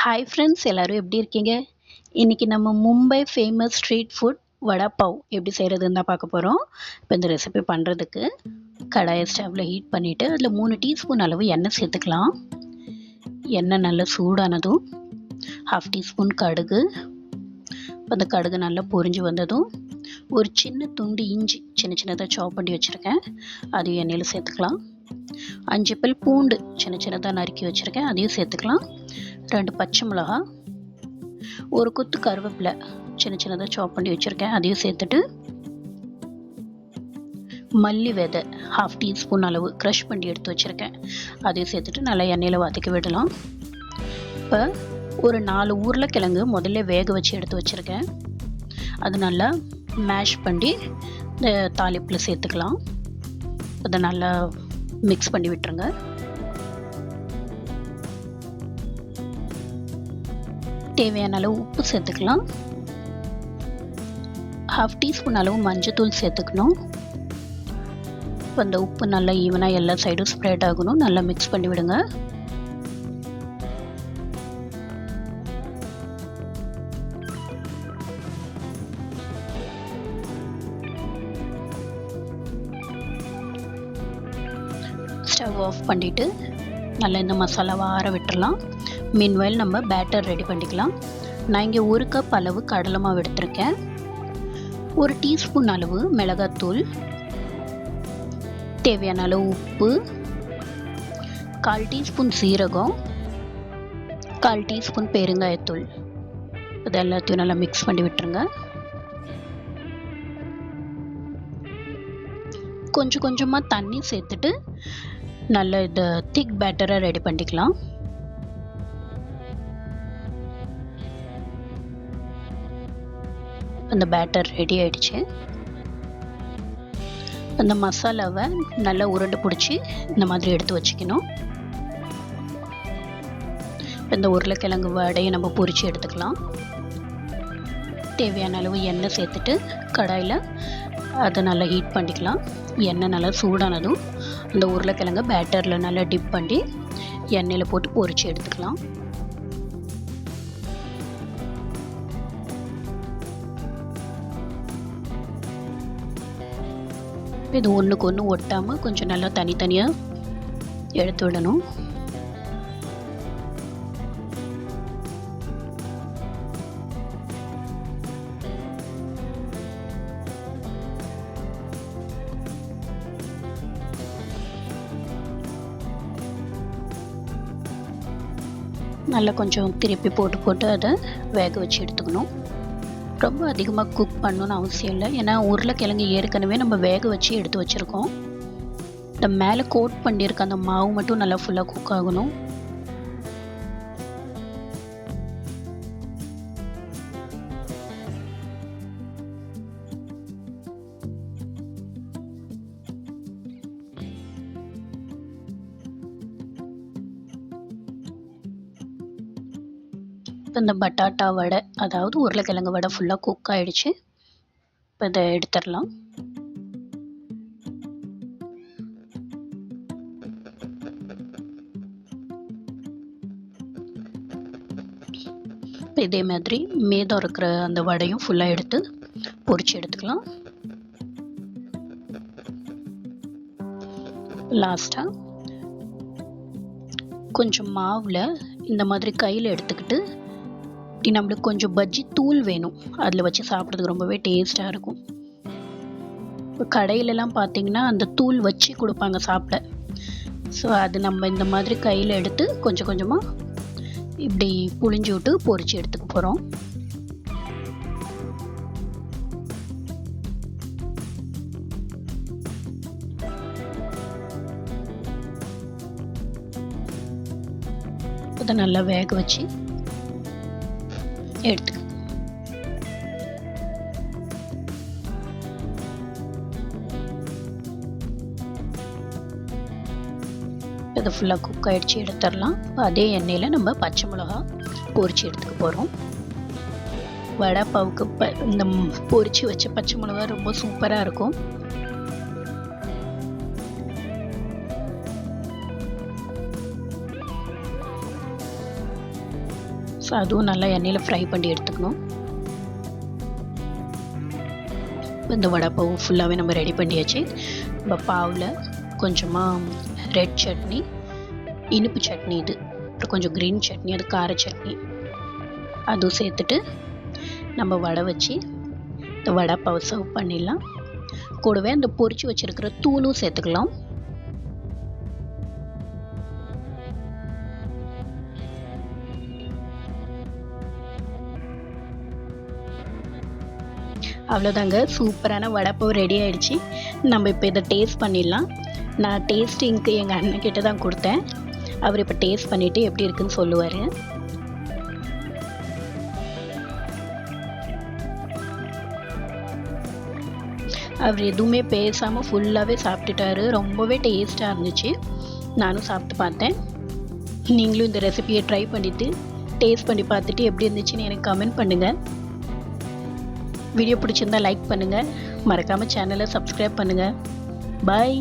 Hi friends, எல்லாரும் எப்படி இருக்கீங்க? இன்னைக்கு நம்ம மும்பை ஃபேமஸ் ஸ்ட்ரீட் ஃபுட் வடா பாவ் எப்படி செய்கிறதுன்னு தான் பார்க்க போகிறோம். இப்போ இந்த ரெசிபி பண்ணுறதுக்கு கடாயை ஸ்டவ்வில் ஹீட் பண்ணிவிட்டு அதில் 3 டீஸ்பூன் அளவு எண்ணெய் சேர்த்துக்கலாம். எண்ணெய் நல்லா சூடானதும் 1/2 டீஸ்பூன் கடுகு. அந்த கடுகு நல்லா பொரிஞ்சு வந்ததும் ஒரு சின்ன துண்டு இஞ்சி சின்ன சின்னதாக சாப் பண்ணி வச்சுருக்கேன், அதையும் எண்ணெயில் சேர்த்துக்கலாம். 5 பல் பூண்டு சின்ன சின்னதாக நறுக்கி வச்சுருக்கேன், அதையும் சேர்த்துக்கலாம். 2 பச்சை மிளகா, ஒரு கொத்து கருவேப்பிலை சின்ன சின்னதாக சாப் பண்ணி வச்சுருக்கேன், அதையும் சேர்த்துட்டு மல்லி விதை 1/2 டீஸ்பூன் அளவு க்ரஷ் பண்ணி எடுத்து வச்சுருக்கேன், அதையும் சேர்த்துட்டு நல்லா எண்ணெயில் வதக்கி விடலாம். இப்போ ஒரு 4 உருளைக்கிழங்கு முதல்ல வேக வச்சு எடுத்து வச்சுருக்கேன், அது நல்லா மேஷ் பண்ணி இந்த தாளிப்பில் சேர்த்துக்கலாம். அதை நல்லா மிக்ஸ் பண்ணி விட்டுருங்க. தேவையான அளவு உப்பு சேர்த்துக்கலாம். 1/2 டீஸ்பூன் அளவு மஞ்சத்தூள் சேர்த்துக்கணும். இப்போ அந்த உப்பு நல்லா ஈவனாக எல்லா சைடும் ஸ்ப்ரெட் ஆகணும், நல்லா மிக்ஸ் பண்ணி விடுங்க. ஸ்டவ் ஆஃப் பண்ணிவிட்டு நல்லா இந்த மசாலாவை ஆற விட்டுடலாம். மீன்வைல் நம்ம பேட்டர் ரெடி பண்ணிக்கலாம். நான் இங்கே 1 கப் அளவு கடலை மாவு எடுத்திருக்கேன், 1 டீஸ்பூன் அளவு மிளகாத்தூள், தேவையான அளவு உப்பு, 1/4 டீஸ்பூன் சீரகம், 1/4 டீஸ்பூன் பெருங்காயத்தூள். இது எல்லாத்தையும் நல்லா மிக்ஸ் பண்ணி விட்டுருங்க. கொஞ்சம் கொஞ்சமாக தண்ணி சேர்த்துட்டு நல்ல இந்த திக் பேட்டரை ரெடி பண்ணிக்கலாம். அந்த பேட்டர் ரெடி ஆயிடுச்சு. அந்த மசாலாவை நல்லா உருண்டை பிடிச்சி இந்த மாதிரி எடுத்து வச்சுக்கணும். இந்த உருளைக்கிழங்கு வடையை நம்ம பொரித்து எடுத்துக்கலாம். தேவையான அளவு எண்ணெய் சேர்த்துட்டு கடாயில் அதை நல்லா ஹீட் பண்ணிக்கலாம். எண்ணெய் நல்லா சூடானதும் அந்த உருளைக்கிழங்கை பேட்டரில் நல்லா டிப் பண்ணி எண்ணெயில் போட்டு பொரித்து எடுத்துக்கலாம். இது ஒன்றுக்கு ஒன்று ஒட்டாமல் கொஞ்சம் நல்லா தனித்தனியாக எடுத்து விடணும். நல்லா கொஞ்சம் திருப்பி போட்டு அதை வேக வச்சு எடுத்துக்கணும். ரொம்ப அதிகமாக குக் பண்ணணும்னு அவசியம் இல்லை, ஏன்னா உருளைக்கிழங்கு ஏற்கனவே நம்ம வேக வச்சு எடுத்து வச்சுருக்கோம். இந்த மேலே கோட் பண்ணியிருக்க அந்த மாவு மட்டும் நல்லா ஃபுல்லாக குக் ஆகணும். இப்போ இந்த பட்டாட்டா வடை, அதாவது உருளைக்கிழங்கு வடை ஃபுல்லாக குக் ஆகிடுச்சு. இப்போ இதை எடுத்துடலாம். இப்போ இதே மாதிரி மீதம் இருக்கிற அந்த வடையும் ஃபுல்லாக எடுத்து பொரிச்சு எடுத்துக்கலாம். லாஸ்ட்டாக கொஞ்சம் மாவில் இந்த மாதிரி கையில் எடுத்துக்கிட்டு நம்மளுக்கு கொஞ்சம் பஜ்ஜி தூள் வேணும், அதில் வச்சு சாப்பிட்றதுக்கு ரொம்பவே டேஸ்ட்டாக இருக்கும். இப்போ கடையிலலாம் பார்த்திங்கன்னா அந்த தூள் வச்சு கொடுப்பாங்க சாப்பிட. ஸோ அது நம்ம இந்த மாதிரி கையில் எடுத்து கொஞ்சம் கொஞ்சமாக இப்படி புழிஞ்சு விட்டு பொரிச்சு எடுத்துக்க போகிறோம். இதை நல்லா வேக வச்சு எடுத்துக்க. இது ஃபுல்லாக குக் ஆகிடுச்சு, எடுத்துடலாம். அதே எண்ணெயில் நம்ம பச்சை மிளகா பொரித்து எடுத்துக்க போகிறோம். வடை பாவுக்கு இந்த பொரித்து வச்ச பச்சை மிளகா ரொம்ப சூப்பராக இருக்கும். ஸோ அதுவும் நல்லா எண்ணெயில் ஃப்ரை பண்ணி எடுத்துக்கணும். இந்த வடைப்பாவு ஃபுல்லாகவே நம்ம ரெடி பண்ணியாச்சு. நம்ம பாவில் கொஞ்சமாக ரெட் சட்னி, இனிப்பு சட்னி, இது அப்புறம் கொஞ்சம் க்ரீன் சட்னி, அது கார சட்னி அதுவும் சேர்த்துட்டு நம்ம வடை வச்சு இந்த வடைப்பாவை சர்வ் பண்ணிடலாம். கூடவே அந்த பொரிச்சு வச்சுருக்கிற தூளும் சேர்த்துக்கலாம். அவ்வளோதாங்க, சூப்பரான வடைப்பாவு ரெடி ஆகிடுச்சு. நம்ம இப்போ இதை டேஸ்ட் பண்ணிடலாம். நான் டேஸ்டிங்க்கு எங்கள் அண்ணன் கிட்ட தான் கொடுத்தேன். அவர் இப்போ டேஸ்ட் பண்ணிவிட்டு எப்படி இருக்குன்னு சொல்லுவார். அவர் எதுவுமே பேசாமல் ஃபுல்லாகவே சாப்பிட்டுட்டாரு. ரொம்பவே டேஸ்ட்டாக இருந்துச்சு. நானும் சாப்பிட்டு பார்த்தேன். நீங்களும் இந்த ரெசிபியை ட்ரை பண்ணிவிட்டு டேஸ்ட் பண்ணி பார்த்துட்டு எப்படி இருந்துச்சுன்னு எனக்கு கமெண்ட் பண்ணுங்கள். வீடியோ பிடிச்சிருந்தா லைக் பண்ணுங்கள். மறக்காமல் சேனலை சப்ஸ்கிரைப் பண்ணுங்கள். பாய்.